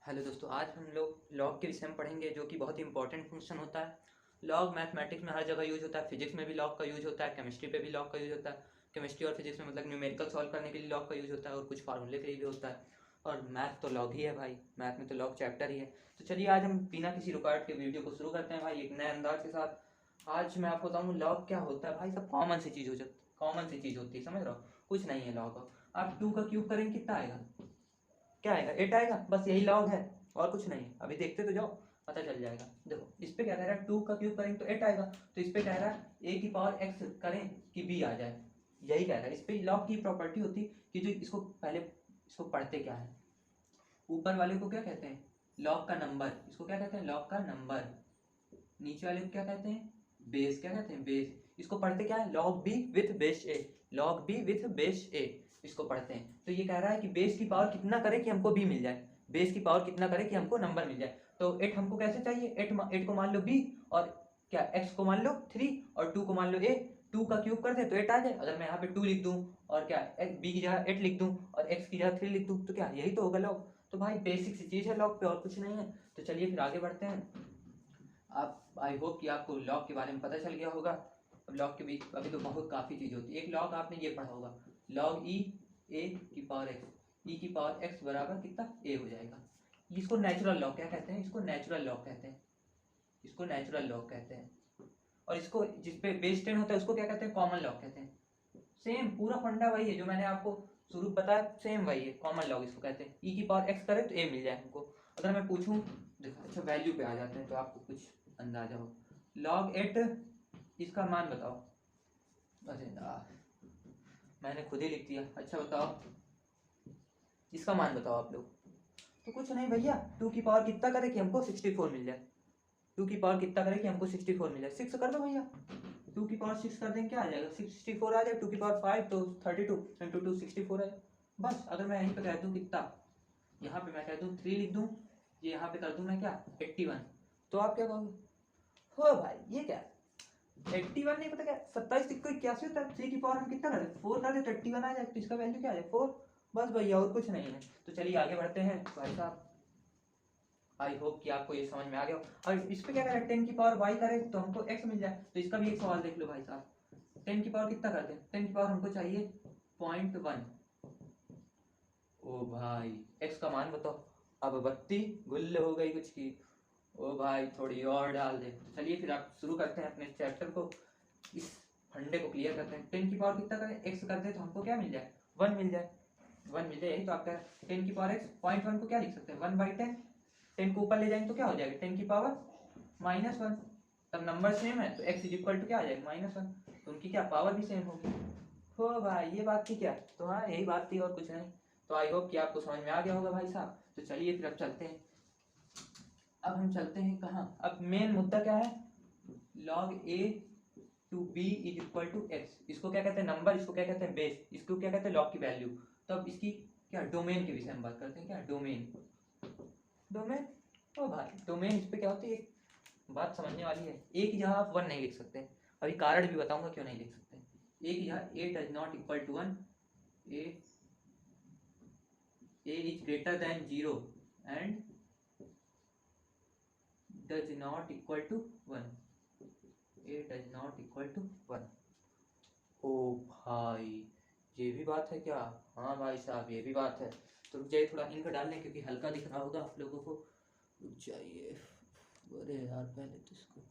Hello दोस्तों, आज हम लोग लॉग के विषय में पढ़ेंगे जो कि बहुत ही इंपॉर्टेंट फंक्शन होता है। लॉग मैथमेटिक्स में हर जगह यूज होता है, फिजिक्स में भी लॉग का यूज होता है, केमिस्ट्री पे भी लॉग का यूज होता है। केमिस्ट्री और फिजिक्स में मतलब न्यूमेरिकल सॉल्व करने के लिए लॉग का यूज होता है और कुछ फार्मूले के लिए भी होता है। और मैथ तो लॉग ही है भाई, मैथ में तो लॉग चैप्टर ही है। तो चलिए आज हम बिना किसी रुकावट के वीडियो को शुरू करते हैं भाई एक नए अंदाज के साथ। आज मैं आपको बताऊँ लॉग क्या होता है भाई, सब कॉमन सी चीज़ हो जाती, कॉमन सी चीज़ होती है, समझ रहे हो। कुछ नहीं है लॉग। आप 2 का क्यूब करेंगे कितना आएगा, क्या आएगा, 8 आएगा, बस यही लॉग है और कुछ नहीं है। अभी देखते तो जाओ, पता चल जाएगा। देखो इस पे क्या कह रहा है, 2 का क्यूब करेंगे तो 8 आएगा। तो इस पे कह रहा है a की पावर x करें कि b आ जाए, यही कह रहा है। इस पे लॉग की प्रॉपर्टी होती कि जो इसको पहले इसको पढ़ते क्या है, ऊपर वाले को क्या कहते हैं, लॉग का नंबर, इसको क्या कहते हैं, लॉग का नंबर। नीचे वाले को क्या कहते हैं, बेस, क्या कहते हैं, बेस। इसको पढ़ते क्या है, log B with base A, log B with base A, इसको पढ़ते हैं। तो ये कह रहा है कि बेस की पावर कितना करे कि हमको बी मिल जाए, बेस की पावर कितना करे कि हमको नंबर मिल जाए। तो 8 हमको कैसे चाहिए, 8 को मान लो बी, और क्या x को मान लो 3 और 2 को मान लो a। 2 का क्यूब कर दे तो 8 आ जाए। अगर मैं यहाँ पे 2 लिख दूँ और क्या b की जगह 8 लिख दूँ और x की जगह 3 लिख दूँ तो क्या यही तो होगा लॉग। तो भाई बेसिक सी चीज़ है लॉग पे, और कुछ नहीं है। तो चलिए फिर आगे बढ़ते हैं। आप आई होप कि आपको लॉग के बारे में पता चल गया होगा। अब लॉग के बीच अभी तो बहुत काफ़ी चीज़ होती है। एक लॉग आपने ये पढ़ा होगा, लॉग ई ए की पावर एक्स, ई की पावर एक्स बराबर कितना ए हो जाएगा। इसको नेचुरल लॉग क्या कहते हैं, इसको नेचुरल लॉग कहते हैं, इसको नेचुरल लॉग कहते हैं। और इसको जिसपे बेस 10 होता है उसको क्या कहते हैं, कॉमन लॉग कहते हैं। सेम पूरा फंडा वही है जो मैंने आपको शुरू बताया, सेम वही है, कॉमन लॉग इसको कहते हैं। ई की पावर एक्स करे तो ए मिल जाए हमको। अगर मैं पूछूं, देखो अच्छा वैल्यू पे आ जाते हैं तो आपको कुछ अंदाजा हो। लॉग 8, इसका मान बताओ। अरे यार मैंने खुद ही लिख दिया। अच्छा बताओ इसका मान बताओ आप लोग। तो कुछ नहीं भैया, 2 की पावर कितना करे कि हमको 64 मिल जाए। 2 की पावर कितना करे कि हमको 64 मिल जाए, 6 कर दो भैया। 2 की पावर 6 कर देंगे क्या आ जाएगा, 64 आ जाए। 2 की पावर 5 तो 32 इंटू 2 64 आ जाए। बस अगर मैं यहीं पे कह दूँ कितना, यहाँ पे मैं कह दूँ 3 लिख दूँ, ये यहाँ पे कर दूँ मैं क्या 81, तो आप क्या कहोगे, हो भाई ये क्या 81 नहीं पता क्या 27 को 81 होता है। 3 की पावर हम कितना करें 4 कर दे तो 81 आ जाए। तो इसका वैल्यू क्या आ जाए 4। बस भैया और कुछ नहीं है। तो चलिए आगे बढ़ते हैं भाई साहब। आई होप कि आपको ये समझ में आ गया हो। और इस पे क्या करें, 10 की पावर y करें तो हमको x मिल जाए। तो इसका भी एक सवाल देख लो भाई साहब। 10 की पावर कितना करते हैं, 10 की पावर हमको चाहिए 0.1। ओ भाई x का मान बताओ। अब बत्ती गुल्ल हो गई कुछ की। ओ भाई थोड़ी और डाल दे। तो चलिए फिर आप शुरू करते हैं अपने चैप्टर को, इस फंडे को क्लियर करते हैं। 10 की पावर कितना करें, x कर दे तो हमको क्या मिल जाए 1 मिल जाए, 1 मिल जाए। यही तो आप कह रहे हैं। 10 की पावर x 0.1 को क्या लिख सकते हैं 1/10। 10 को ऊपर ले जाएंगे तो क्या हो जाएगा 10 की पावर -1। तब नंबर सेम है तो x इज इक्वल टू क्या आ जाएगा -1। तो उनकी क्या पावर भी सेम होगी। हो भाई ये बात थी क्या, तो हाँ यही बात थी और कुछ नहीं। तो आई होप कि आपको समझ में आ गया होगा भाई साहब। तो चलिए फिर अब चलते हैं। अब हम चलते हैं कहाँ, अब मेन मुद्दा क्या है, log a to b is equal to X. इसको क्या कहते हैं नंबर, इसको क्या कहते हैं बेस, इसको क्या कहते हैं लॉग की वैल्यू। तो अब इसकी क्या डोमेन के विषय में बात करते हैं, क्या डोमेन, डोमेन। ओ भाई डोमेन इस पे क्या होती है, एक बात समझने वाली है। ए की जगह आप 1 नहीं लिख सकते, अभी कारण भी बताऊंगा क्यों नहीं लिख सकते। ए की जगह a does not equal to 1, a is greater than 0 and does not equal to 1, a does not equal to 1। ओ भाई ये भी बात है क्या, हाँ भाई साहब ये भी बात है। तो रुक जाइए थोड़ा इंक डाल लें क्योंकि हल्का दिख रहा होगा आप लोगों को। रुक जाइए, अरे यार पहले तो इसको,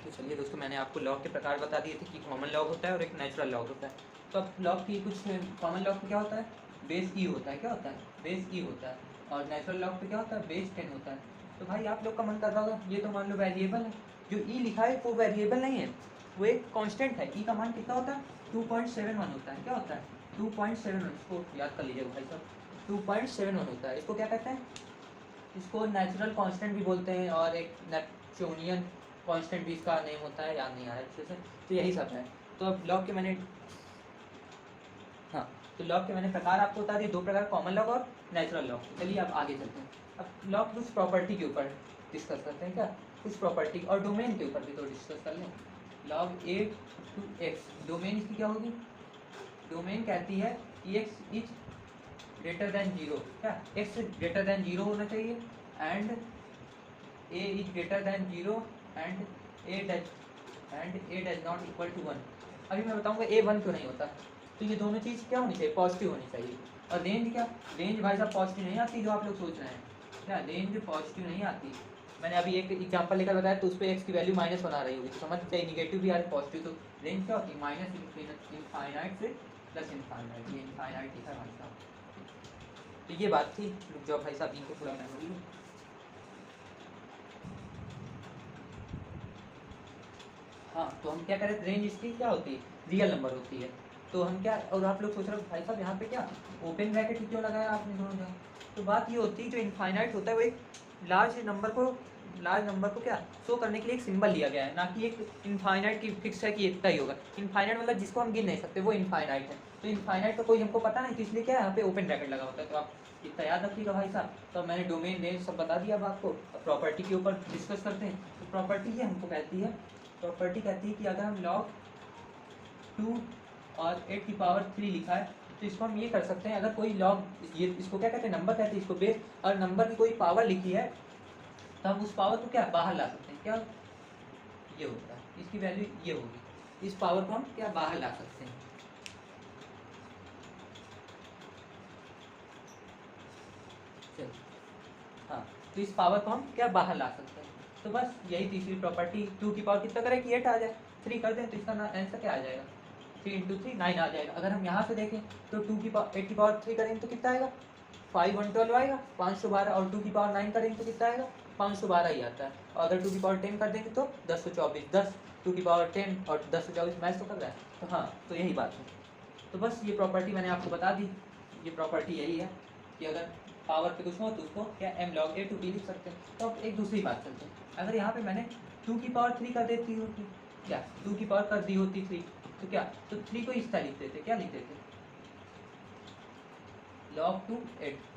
तो चलिए दोस्तों मैंने आपको लॉग के प्रकार बता दिए थे कि कॉमन लॉग होता है और एक नेचुरल लॉग होता है। तो अब लॉग की कुछ, कॉमन लॉग पे क्या होता है बेस ई होता है, क्या होता है बेस ई होता है। और नेचुरल लॉग पे क्या होता है बेस 10 होता है। तो भाई आप लोग का मन कर रहा होगा ये तो मान लो वेरिएबल है, जो ई लिखा है वो वेरिएबल नहीं है, वो एक कांस्टेंट है। ई का मान कितना होता है 2.71 होता है, क्या होता है 2.71, इसको याद कर लीजिएगा भाई साहब 2.71 होता है। इसको क्या कहते हैं, इसको नेचुरल कांस्टेंट भी बोलते हैं और एक नेपच्यूनियन कांस्टेंट भी इसका नेम होता है, याद नहीं आ रहा है अच्छे से। तो यही सब है। तो अब लॉग के मैंने, हाँ तो लॉग के मैंने प्रकार आपको बता दिए, दो प्रकार, कॉमन लॉग और नेचुरल लॉग। चलिए अब आगे चलते हैं। अब लॉग कुछ प्रॉपर्टी के ऊपर डिस्कस करते हैं, क्या कुछ प्रॉपर्टी और डोमेन के ऊपर भी तो डिस्कस कर लें। Log A to X, domain इसकी क्या होगी, डोमेन कहती है कि X is greater than zero, क्या एक्स ग्रेटर देन जीरो होना चाहिए and A is greater than zero and A does not equal to one. अभी मैं बताऊंगा ए वन क्यों नहीं होता। तो ये दोनों चीज़ क्या होनी चाहिए, पॉजिटिव होनी चाहिए। और रेंज क्या, रेंज भाई साहब पॉजिटिव नहीं आती जो आप लोग सोच रहे हैं, क्या रेंज पॉजिटिव नहीं आती। मैंने अभी एक एग्जांपल लेकर बताया तो उस पर एक्स की वैल्यू माइनस बना रही होगी, तो समझ चाहिए निगेटिव भी आ रही पॉजिटिव। तो रेंज क्या होती है, माइनस इनफाइनाइट से प्लस इनफाइनाइट, ये इनफाइनाइट लिखा है भाई साहब। तो ये बात थी, रुक जाओ भाई साहब इनको थोड़ा मेमोरी लो। हाँ तो हम क्या करें, रेंज इसकी क्या होती है, रियल नंबर होती है। तो हम क्या, और आप लोग सोच रहे हो भाई साहब यहाँ पे क्या ओपन ब्रैकेट क्यों लगाया आपने दोनों जगह। तो बात ये होती है जो इनफाइनाइट होता है वो एक लार्ज नंबर को क्या शो करने के लिए एक सिंबल लिया गया है, ना कि एक इनफाइनाइट की फिक्स है कि इतना ही होगा। इनफाइनाइट मतलब जिसको हम गिन नहीं सकते वो इनफाइनाइट है। तो इनफाइनाइट का कोई हमको पता नहीं, तो इसलिए क्या है यहाँ पे ओपन ब्रैकेट लगा होता है। तो आप इतना याद रखिएगा भाई साहब। तो मैंने डोमेन रेंज सब बता दिया अब आपको। प्रॉपर्टी के ऊपर डिस्कस करते हैं। तो प्रॉपर्टी ये हमको कहती है, प्रॉपर्टी कहती है कि अगर हम log 2 और 8 की पावर 3 लिखा है तो इसको हम ये कर सकते हैं, अगर कोई log, ये इसको क्या कहते हैं, नंबर कहते हैं इसको बेस, और नंबर की कोई पावर लिखी है तो हम उस पावर को क्या बाहर ला सकते हैं। क्या ये होता है, इसकी वैल्यू ये होगी, इस पावर को हम क्या बाहर ला सकते हैं। चलो हाँ, तो इस पावर को हम क्या बाहर ला सकते हैं। तो बस यही तीसरी प्रॉपर्टी। 2 की पावर कितना करें कि 8 आ जाए, 3 कर दें तो इसका आंसर क्या आ जाएगा, 3 इंटू 3 9 आ जाएगा। अगर हम यहाँ से देखें तो 8 की पावर 3 करेंगे तो कितना आएगा, 5 1 12 आएगा, 512। और 2 की पावर 9 करेंगे तो कितना आएगा, 512 ही आता है। और अगर 2 की पावर 10 कर देंगे तो 1024, 10 2 की पावर 10 और 1024 मैच तो कर रहा है। तो हाँ, तो यही बात है। तो बस ये प्रॉपर्टी मैंने आपको बता दी। ये प्रॉपर्टी यही है कि अगर पावर पे कुछ हो तो उसको क्या m log a to b लिख सकते हैं। तो अब एक दूसरी बात चलते हैं। अगर यहाँ पे मैंने 2 की पावर 3 कर देती होती, क्या 2 की पावर कर दी होती 3, तो क्या, तो 3 को इस तरह लिख देते, क्या लिख देते, log 2 8।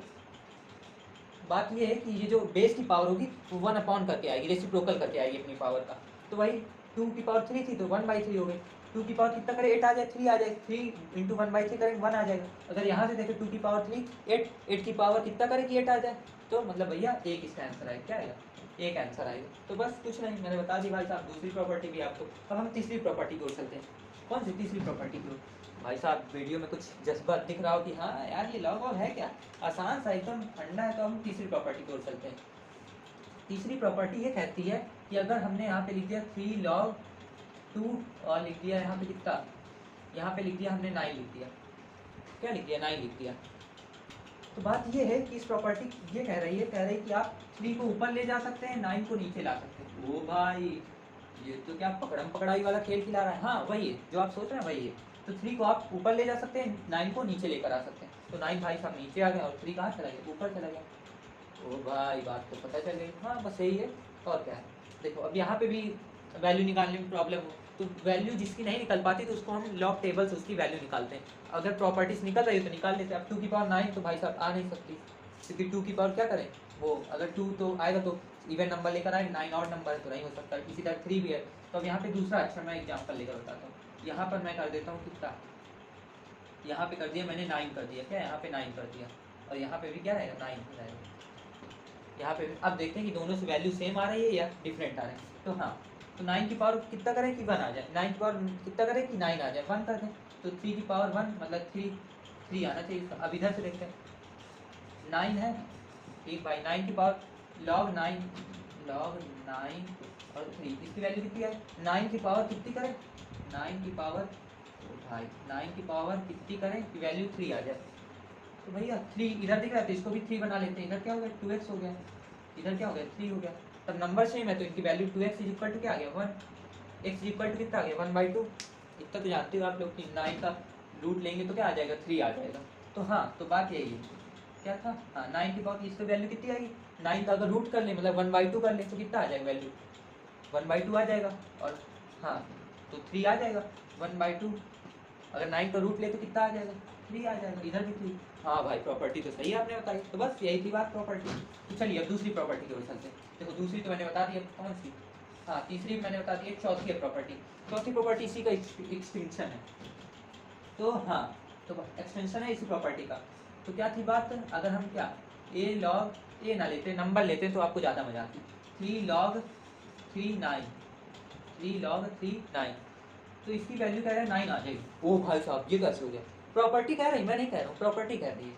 बात ये है कि ये जो बेस की पावर होगी वो 1 अपॉन करके आएगी, रेसिप्रोकल करके आएगी अपनी पावर का। तो भाई 2 की पावर 3 थी तो 1/3 हो गई। 2 की पावर कितना करे, 8 आ जाए, 3 आ जाए, 3 इंटू 1/3 करेंगे 1 आ जाएगा। अगर यहाँ से देखें 2 की पावर 3 8, 8 की पावर कितना करे कि 8 आ जाए, तो मतलब भैया एक इसका आंसर आएगा, क्या आएगा, एक आंसर आएगा। तो बस कुछ नहीं, मैंने बता दी भाई साहब दूसरी प्रॉपर्टी भी आपको। अब हम तीसरी प्रॉपर्टी की ओर चलते हैं। कौन सी तीसरी प्रॉपर्टी की ओर, भाई साहब वीडियो में कुछ जज्बा दिख रहा हो कि हाँ यार ये लॉग है क्या, आसान सा एकदम ठंडा है। तो हम तीसरी प्रॉपर्टी की ओर चलते हैं। तीसरी प्रॉपर्टी ये कहती है कि अगर हमने यहाँ पे लिख दिया 3 log 2 और लिख दिया यहाँ पे कितना, यहाँ पे लिख दिया हमने 9 लिख दिया, क्या लिख दिया, 9 लिख दिया। तो बात ये है कि इस प्रॉपर्टी ये कह रही है कि आप 3 को ऊपर ले जा सकते हैं, 9 को नीचे ला सकते हैं। ओ भाई ये तो क्या पकड़म पकड़ाई वाला खेल खिला रहा है। हाँ वही है जो आप सोच रहे हैं, वही है। तो 3 को आप ऊपर ले जा सकते हैं, 9 को नीचे लेकर आ सकते हैं। तो 9 भाई साहब नीचे आ गए और 3 कहाँ चला गया, ऊपर चला गया। ओ भाई बात तो पता चल गई। हाँ बस यही है, और क्या है। देखो अब यहाँ पे भी वैल्यू निकालने में प्रॉब्लम हो तो वैल्यू जिसकी नहीं निकल पाती तो उसको हम लॉग टेबल से उसकी वैल्यू निकालते हैं। अगर प्रॉपर्टीज निकल रही है तो निकाल लेते हैं। अब 2 की पावर 9 तो भाई साहब आ नहीं सकती, क्योंकि 2 की पावर क्या करें, वो अगर 2 तो आएगा तो इवन नंबर लेकर आए, 9 और नंबर तो नहीं हो सकता। इसी तरह 3 भी है। तो अब यहाँ पे दूसरा अच्छा मैं एग्जाम्पल लेकर बताता हूँ। यहाँ पर मैं कर देता हूँ कितना, यहाँ पे कर दिया मैंने 9 कर दिया, क्या यहाँ पे 9 कर दिया, और यहाँ पे भी क्या रहेगा 9 हो जाएगा। यहाँ पे भी अब देखते हैं कि दोनों से वैल्यू सेम आ रही है या डिफरेंट आ रहे हैं। तो हाँ, तो 9 की पावर कितना करें कि 1 आ जाए, 9 की पावर कितना करें कि 9 आ जाए, 1 कर दें। तो 3 की पावर 1 मतलब 3 आना चाहिए इसका। अब इधर से देखते हैं 9 है, ठीक भाई 9 की पावर log 9 और 3, इसकी वैल्यू कितनी है, 9 की पावर कितनी करें, 9 की पावर भाई 9 की पावर कितनी करें कि वैल्यू 3 आ जाए। तो भैया 3 इधर दिख रहा है तो इसको भी 3 बना लेते हैं। इधर क्या हो गया 2x हो गया, इधर क्या हो गया 3 हो गया। तब नंबर सेम है तो इनकी value 2x is equal to क्या आ गया 1, x इज इक्वल टू कितना आ गया 1/2। इतना तो जानते हो आप लोग कि 9 का रूट लेंगे तो क्या आ जाएगा 3 आ जाएगा। तो हाँ तो बात यही है, क्या था, हाँ 9 की पावर इस पर वैल्यू कितनी आएगी, 9 का अगर रूट कर ले मतलब 1/2 कर ले तो कितना आ जाएगा वैल्यू 1/2 आ जाएगा। और हाँ तो 3 आ जाएगा 1/2। अगर 9 का रूट ले तो कितना आ जाएगा 3 आ जाएगा, इधर भी 3। हाँ भाई प्रॉपर्टी तो सही आपने बताई। तो बस यही थी बात प्रॉपर्टी। तो चलिए अब दूसरी प्रॉपर्टी की ओर चलते हैं। देखो दूसरी तो मैंने बता दी, अब कौन सी, हाँ तीसरी मैंने बता दी, चौथी है प्रॉपर्टी। चौथी प्रॉपर्टी इसी का एक्सटिंक्शन है। तो हाँ तो एक्सटेंशन है इसी प्रॉपर्टी का। तो क्या थी बात, अगर हम क्या ए लॉग ए ना लेते, नंबर लेते तो आपको ज़्यादा मजा आती। 3 log 3 9, 3 log 3 9, तो इसकी वैल्यू कह रहे हैं 9 आ जाएगी। ओ भाई साहब ये कैसे हो गया, प्रॉपर्टी कह रही, मैं नहीं कह रहा हूँ, प्रॉपर्टी कह रही है।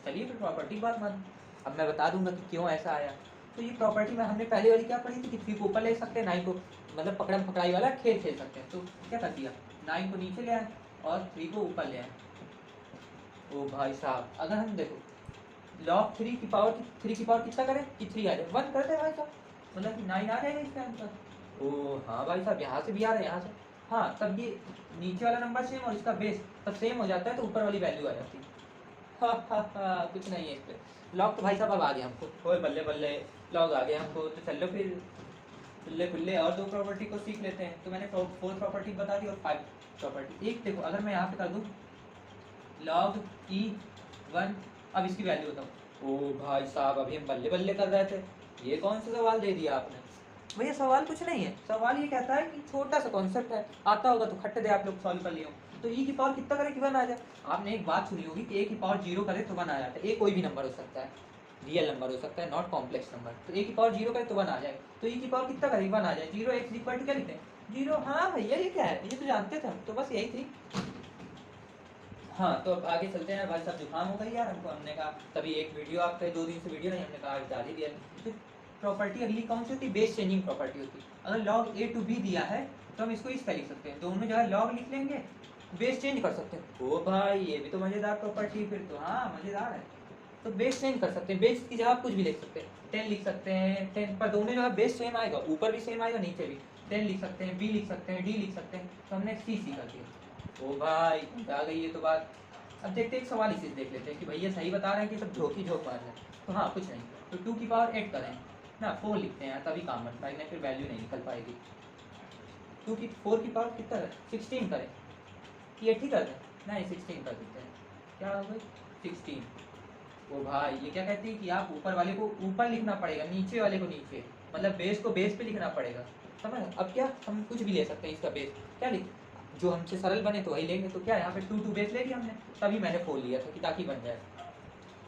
चलिए फिर प्रॉपर्टी की बात मान, अब मैं बता दूंगा कि क्यों ऐसा आया। तो ये प्रॉपर्टी में हमने पहले वाली क्या पढ़ी थी कि 3 को ऊपर ले सकते हैं, 9 को मतलब पकड़म पकड़ाई वाला खेल खेल सकते हैं। तो क्या कर दिया, 9 को नीचे ले आए और 3 को ऊपर ले आए। ओ भाई साहब अगर हम देखो log 3 की पावर 3 की पावर कितना करें कि 3 आ जाए, 1 कर दे भाई साहब, मतलब कि 9 आ जाएगा इसके आंसर। ओ हाँ भाई साहब यहाँ से भी आ रहा है, यहाँ से हाँ, तब ये नीचे वाला नंबर सेम और इसका बेस तब सेम हो जाता है, तो ऊपर वाली वैल्यू आ जाती है। कुछ नहीं है इस पर। लॉग तो भाई साहब अब आ गया हमको, ओए बल्ले बल्ले लॉग आ गया हमको। तो चलो फिर खुल्ले खुल्ले और 2 प्रॉपर्टी को सीख लेते हैं। तो मैंने 4 प्रॉपर्टी बता दी और 5 प्रॉपर्टी। एक देखो अगर मैं यहाँ पे कर दूँ log E1, अब इसकी वैल्यू बताओ। ओ भाई साहब अभी हम बल्ले बल्ले कर रहे थे, ये कौन सा सवाल दे दिया आपने। भैया सवाल कुछ नहीं है, सवाल ये कहता है कि छोटा सा कॉन्सेप्ट है, आता होगा तो खट्टे दे आप लोग सॉल्व कर लिए हो। तो e की पावर कितना करे कि 1 आ जाए। आपने एक बात सुनी होगी कि a की पावर 0 करे तो 1 आ जाता है। a कोई भी नंबर हो सकता है, रियल नंबर हो सकता है, नॉट कॉम्प्लेक्स नंबर। तो a की पावर 0 करे तो 1 आ जाए। तो e की पावर कितना करे 1 आ जाए। 0x इक्वल टू क्या लिखते हैं 0। हाँ भैया ये क्या है, ये तो जानते थे हम, तो बस यही थी। हाँ तो अब आगे चलते हैं। भाई साहब जुकाम हो गई यार हमको, हमने कहा तभी एक वीडियो आपका 2 दिन से वीडियो नहीं, हमने कहा आज डाल ही दिया। तो प्रॉपर्टी अगली कौन सी होती है, बेस चेंजिंग प्रॉपर्टी होती है। अगर log a to b दिया है तो हम इसको इस तरह लिख सकते हैं, दोनों जगह log लिख लेंगे, बेस चेंज कर सकते हैं। ओ भाई ये भी तो मजेदार प्रॉपर्टी फिर तो, हाँ मजेदार है। तो बेस चेंज कर सकते हैं, बेस की जगह आप कुछ भी लिख सकते हैं, 10 लिख सकते हैं, 10 पर दोनों जगह बेस सेम आएगा, ऊपर भी सेम आएगा नीचे भी। 10 लिख सकते हैं, b लिख सकते हैं, d लिख सकते हैं। तो हमने c कर दिया। ओ भाई आ गई ये तो बात। अब देखते हैं एक सवाल इसी से देख लेते हैं कि भैया सही बता रहे हैं कि सब झोंकी झोंक मार रहे हैं। तो हाँ कुछ नहीं, तो 2 की पावर 8 करें ना, 4 लिखते हैं तभी काम बन पाएगा, फिर वैल्यू नहीं निकल पाएगी। 4 की पावर कितना करें 16 करें कि 8 ही कर दें, नहीं 16 कर देते हैं। क्या हो गई 16। ओ भाई ये क्या कहती है कि आप ऊपर वाले को ऊपर लिखना पड़ेगा, नीचे वाले को नीचे, मतलब बेस को बेस पे लिखना पड़ेगा, समझ। अब क्या हम कुछ भी ले सकते हैं, इसका बेस क्या लिख, जो हमसे सरल बने तो वही लेंगे। तो क्या यहाँ पे 2 बेस ले लिया हमने, तभी मैंने 4 लिया था कि ताकि बन जाए,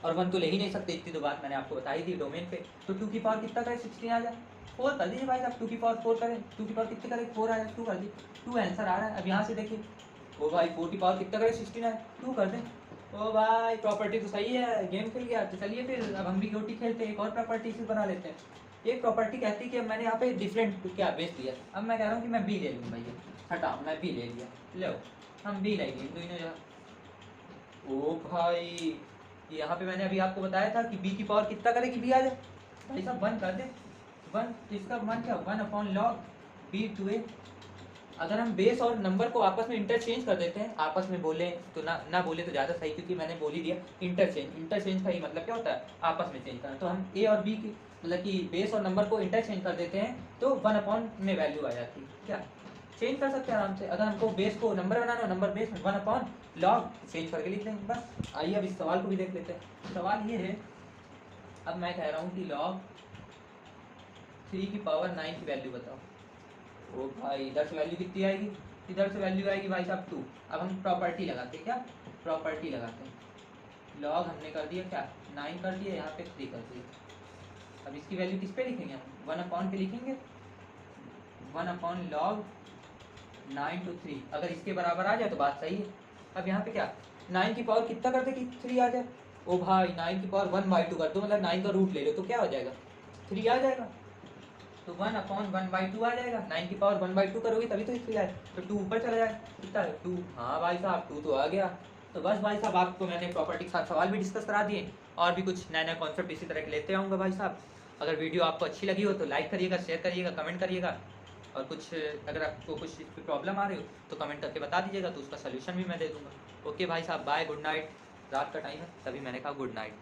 और 1 तो ले ही नहीं सकते, इतनी तो बात मैंने आपको बताई थी डोमेन पे। तो 2 की पावर कितना करें 16 आ जाए, 4 कर दीजिए भाई साहब। 2 की पावर 4 करें, 2 की पावर कितनी करें 4 आ जाए, 2 कर दी, 2 आंसर आ रहा है। अब यहाँ से देखिए ओ भाई 4 की पावर कितना करें 16 आए, 2 कर दें। ओ भाई प्रॉपर्टी तो सही है, गेम खेल गया। तो चलिए फिर अब हम भी गोटी खेलते हैं, एक और प्रॉपर्टी से बना लेते हैं। एक प्रॉपर्टी कहती है कि मैंने यहाँ पे डिफरेंट क्या बेस लिया, अब मैं कह रहा हूँ कि मैं बी ले लूँ भैया, हटा मैं बी ले लिया, लो हम बी ले लिए दोनों जगह। ओ भाई यहाँ पे मैंने अभी आपको बताया था कि बी की पावर कितना करे कि बी आ जाए, भाई साहब 1 कर दे 1, तो इसका मान क्या 1/log बी टू ए। अगर हम बेस और नंबर को आपस में इंटरचेंज कर देते हैं, आपस में बोले तो ना बोले तो ज़्यादा सही, क्योंकि मैंने बोल ही दिया इंटरचेंज का ही मतलब क्या होता है आपस में चेंज करना। तो हम ए और बी की मतलब कि बेस और नंबर को इंटरचेंज कर देते हैं तो 1 में वैल्यू आ जाती है। क्या चेंज कर सकते हैं आराम से, अगर हमको बेस को नंबर बनाना हो नंबर बेस में 1/log चेंज करके लिख देंगे बस। आइए अब इस सवाल को भी देख लेते हैं। सवाल ये है, अब मैं कह रहा हूँ कि log 3 की पावर 9 की वैल्यू बताओ। ओ भाई इधर से वैल्यू कितनी आएगी, इधर से वैल्यू आएगी भाई साहब 2। अब हम प्रॉपर्टी लगाते हैं, क्या प्रॉपर्टी लगाते हैं। log हमने कर दिया क्या 9 कर दिया, यहाँ पे 3 कर दिया। अब इसकी वैल्यू किस पे लिखेंगे हम 1 पे लिखेंगे, 1/log 9 to 3। अगर इसके बराबर आ जाए तो बात सही है। अब यहाँ पे क्या 9 की पावर कितना कर दे कि 3 आ जाए। ओ भाई 9 की पावर 1/2 कर दो, मतलब 9 का रूट ले लो तो क्या हो जाएगा 3 आ जाएगा। तो 1/1/2 आ जाएगा, 9 की पावर 1/2 करोगे तभी तो 3 आए, तो 2 ऊपर चला जाए कितना है 2। हाँ भाई साहब 2 तो आ गया। तो बस भाई साहब आपको मैंने प्रॉपर्टी के साथ सवाल भी डिस्कस करा दिए, और भी कुछ नए नए कॉन्सेप्ट इसी तरह के लेते आऊँगा भाई साहब। अगर वीडियो आपको अच्छी लगी हो तो लाइक करिएगा, शेयर करिएगा, कमेंट करिएगा, और कुछ अगर आपको कुछ इस पर प्रॉब्लम आ रही हो तो कमेंट करके बता दीजिएगा, तो उसका सोल्यूशन भी मैं दे दूँगा। ओके भाई साहब बाय, गुड नाइट। रात का टाइम है तभी मैंने कहा गुड नाइट।